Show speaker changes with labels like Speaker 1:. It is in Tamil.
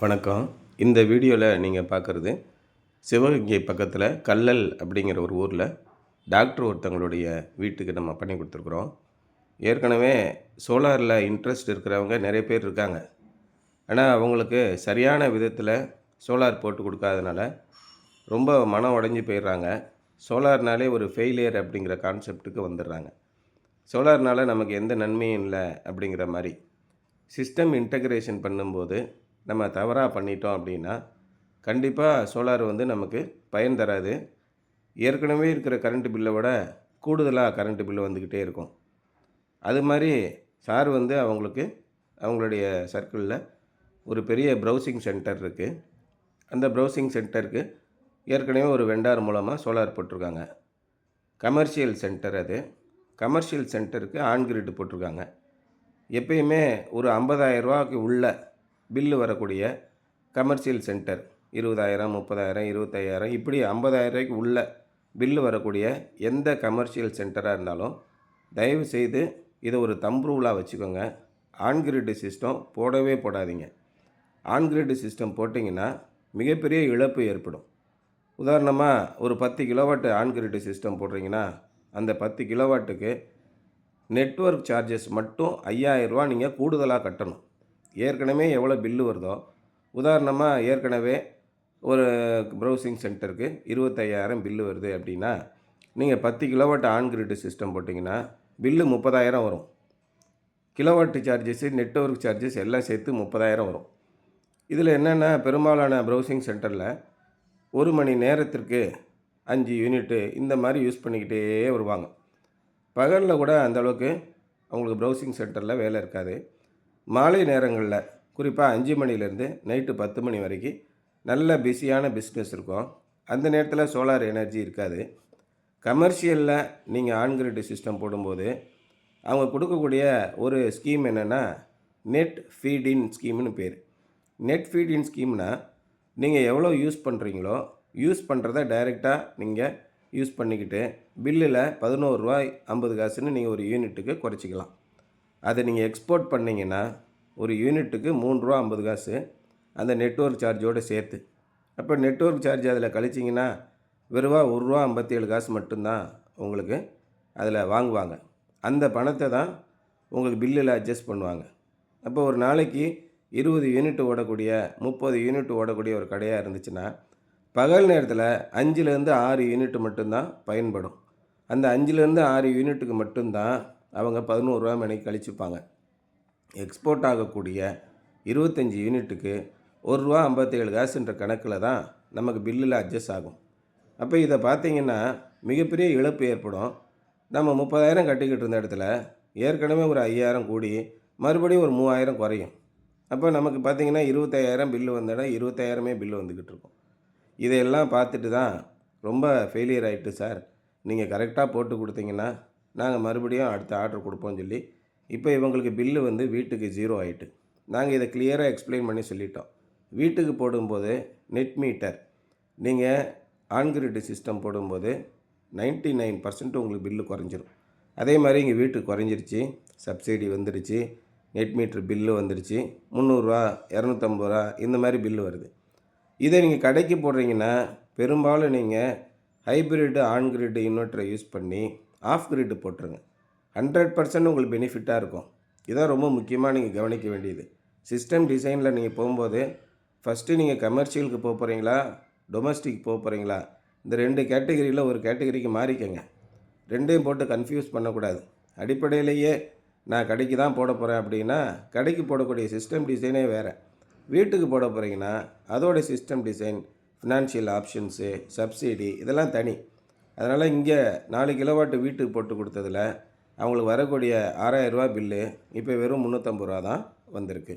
Speaker 1: வணக்கம். இந்த வீடியோவில் நீங்கள் பார்க்குறது சிவகங்கை பக்கத்தில் கல்லல் அப்படிங்கிற ஒரு ஊரில் டாக்டர் ஒருத்தவங்களுடைய வீட்டுக்கு நம்ம பண்ணி கொடுத்துருக்குறோம். ஏற்கனவே சோலாரில் இன்ட்ரெஸ்ட் இருக்கிறவங்க நிறைய பேர் இருக்காங்க. ஆனால் அவங்களுக்கு சரியான விதத்தில் சோலார் போட்டு கொடுக்காதனால ரொம்ப மனம் உடைஞ்சு போயிடுறாங்க. சோலார்னாலே ஒரு ஃபெயிலியர் அப்படிங்கிற கான்செப்ட்டுக்கு வந்துடுறாங்க. சோலார்னால் நமக்கு எந்த நன்மையும் இல்லை அப்படிங்கிற மாதிரி சிஸ்டம் இன்டகிரேஷன் பண்ணும்போது நம்ம தவறாக பண்ணிட்டோம் அப்படின்னா கண்டிப்பாக சோலார் நமக்கு பயன் தராது. ஏற்கனவே இருக்கிற கரண்ட் பில்லை விட கூடுதலாக கரண்ட் பில்லு வந்துக்கிட்டே இருக்கும். அது மாதிரி சார் அவங்களுக்கு அவங்களுடைய சர்க்கிளில் ஒரு பெரிய ப்ரௌசிங் சென்டர் இருக்குது. அந்த ப்ரௌசிங் சென்டருக்கு ஏற்கனவே ஒரு வெண்டார் மூலமாக சோலார் போட்டிருக்காங்க. கமர்ஷியல் சென்டர் அது. கமர்ஷியல் சென்டருக்கு ஆன் கிரிட் போட்டிருக்காங்க. எப்பயுமே ஒரு 50,000 ரூபாய்க்கு உள்ள பில்லு வரக்கூடிய கமர்ஷியல் சென்டர் 20,000, 30,000, 25,000 இப்படி 50,000 ரூபாய்க்கு உள்ள பில்லு வரக்கூடிய எந்த கமர்ஷியல் சென்டராக இருந்தாலும் தயவு செய்து இதை ஒரு தம்ப் ரூலாக வச்சுக்கோங்க. ஆன்கிரிட் சிஸ்டம் போடவே போடாதீங்க. ஆன்கிரிட் சிஸ்டம் போட்டிங்கன்னா மிகப்பெரிய இழப்பு ஏற்படும். உதாரணமாக ஒரு 10 கிலோவாட் ஆன்கிரிட் சிஸ்டம் போடுறீங்கன்னா அந்த 10 கிலோவாட்டுக்கு நெட்வொர்க் சார்ஜஸ் மட்டும் 5,000 ரூபா நீங்கள் கூடுதலாக கட்டணும். ஏற்கனவே எவ்வளோ பில்லு வருதோ, உதாரணமாக ஏற்கனவே ஒரு ப்ரௌசிங் சென்டருக்கு 25,000 பில்லு வருது அப்படின்னா நீங்கள் 10 கிலோவாட் ஆன்கிரிட் சிஸ்டம் போட்டிங்கன்னா பில்லு 30,000 வரும். கிலோவாட் சார்ஜஸ்ஸு, நெட்வொர்க் சார்ஜஸ் எல்லாம் சேர்த்து 30,000 வரும். இதில் என்னென்னா பெரும்பாலான ப்ரௌசிங் சென்டரில் 1 மணி நேரத்திற்கு 5 யூனிட்டு இந்த மாதிரி யூஸ் பண்ணிக்கிட்டே வருவாங்க. பகலில் கூட அந்தளவுக்கு அவங்களுக்கு ப்ரௌசிங் சென்டரில் வேலை இருக்காது. மாலை நேரங்களில் குறிப்பாக 5 மணிலேருந்து நைட்டு 10 மணி வரைக்கும் நல்ல பிஸியான பிஸ்னஸ் இருக்கும். அந்த நேரத்தில் சோலார் எனர்ஜி இருக்காது. கமர்ஷியலில் நீங்கள் ஆன்கிரிட் சிஸ்டம் போடும்போது அவங்க கொடுக்கக்கூடிய ஒரு ஸ்கீம் என்னென்னா நெட் ஃபீடின் ஸ்கீம்னு பேர். நெட் ஃபீடின் ஸ்கீம்னால் நீங்கள் எவ்வளோ யூஸ் பண்ணுறீங்களோ யூஸ் பண்ணுறத டைரெக்டாக நீங்கள் யூஸ் பண்ணிக்கிட்டு பில்லில் 11 ரூபாய் 50 காசுன்னு நீங்கள் ஒரு யூனிட்டுக்கு குறைச்சிக்கலாம். அதை நீங்கள் எக்ஸ்போர்ட் பண்ணிங்கன்னா ஒரு யூனிட்டுக்கு 3 ரூபா 50 காசு அந்த நெட்வொர்க் சார்ஜோடு சேர்த்து. அப்போ நெட்வொர்க் சார்ஜ் அதில் கழிச்சிங்கன்னா வெறுவா 1 ரூபா 57 காசு மட்டும்தான் உங்களுக்கு அதில் வாங்குவாங்க. அந்த பணத்தை தான் உங்களுக்கு பில்லில் அட்ஜஸ்ட் பண்ணுவாங்க. அப்போ ஒரு நாளைக்கு 20 யூனிட் ஓடக்கூடிய 30 யூனிட் ஓடக்கூடிய ஒரு கடையாக இருந்துச்சுன்னா பகல் நேரத்தில் 5லேருந்து 6 யூனிட் மட்டும்தான் பயன்படும். அந்த 5லேருந்து 6 யூனிட்டுக்கு மட்டும்தான் அவங்க 11 ரூபா மணிக்கு கழிச்சுப்பாங்க. எக்ஸ்போர்ட் ஆகக்கூடிய 25 யூனிட்டுக்கு 1 ரூபா 57 காசுன்ற கணக்கில் தான் நமக்கு பில்லில் அட்ஜஸ்ட் ஆகும். அப்போ இதை பார்த்திங்கன்னா மிகப்பெரிய இழப்பு ஏற்படும். நம்ம 30,000 கட்டிக்கிட்டு இருந்த இடத்துல ஏற்கனவே ஒரு 5,000 கூடி மறுபடியும் ஒரு 3,000 குறையும். அப்போ நமக்கு பார்த்திங்கன்னா 25,000 பில்லு வந்த இடம் 25,000 பில்லு வந்துக்கிட்டு இருக்கும். இதையெல்லாம் பார்த்துட்டு தான் ரொம்ப ஃபெயிலியர் ஆகிட்டு சார், நீங்கள் கரெக்டாக போட்டு கொடுத்தீங்கன்னா நாங்கள் மறுபடியும் அடுத்த ஆர்டர் கொடுப்போம்னு சொல்லி இப்போ இவங்களுக்கு பில்லு வீட்டுக்கு 0 ஆகிட்டு. நாங்கள் இதை கிளியராக எக்ஸ்பிளைன் பண்ணி சொல்லிட்டோம். வீட்டுக்கு போடும்போது நெட் மீட்டர் நீங்கள் ஆன்கிரிட் சிஸ்டம் போடும்போது 99% உங்களுக்கு பில்லு குறைஞ்சிரும். அதே மாதிரி இங்கே வீட்டுக்கு குறைஞ்சிருச்சு, சப்சிடி வந்துடுச்சு, நெட் மீட்ரு பில்லு வந்துடுச்சு, 300 ரூபா 250 ரூபா இந்த மாதிரி பில்லு வருது. இதை நீங்கள் கடைக்கு போடுறீங்கன்னா பெரும்பாலும் நீங்கள் ஹைப்ரிட் ஆன்கிரிட் இன்வெர்ட்டரை யூஸ் பண்ணி ஆஃப் கிரிட் போட்டுருங்க. 100% உங்களுக்கு பெனிஃபிட்டாக இருக்கும். இதான் ரொம்ப முக்கியமாக நீங்கள் கவனிக்க வேண்டியது. சிஸ்டம் டிசைனில் நீங்கள் போகும்போது ஃபஸ்ட்டு நீங்கள் கமர்ஷியலுக்கு போக போகிறீங்களா, டொமஸ்டிக் போக போகிறீங்களா, இந்த 2 கேட்டகரியில் ஒரு கேட்டகரிக்கு மாறிக்கங்க. 2ஐயும் போட்டு கன்ஃபியூஸ் பண்ணக்கூடாது. அடிப்படையிலேயே நான் கடைக்கு தான் போட போகிறேன் அப்படின்னா கடைக்கு போடக்கூடிய சிஸ்டம் டிசைனே வேறு. வீட்டுக்கு போட போகிறீங்கன்னா அதோடைய system design, financial options, subsidy இதெல்லாம் தனி. அதனால் இங்கே 4 கிலோவாட் வீட்டுக்கு போட்டு கொடுத்ததில் அவங்களுக்கு வரக்கூடிய 6,000 ரூபா பில்லு இப்போ வெறும் 350 ரூபா தான் வந்திருக்கு.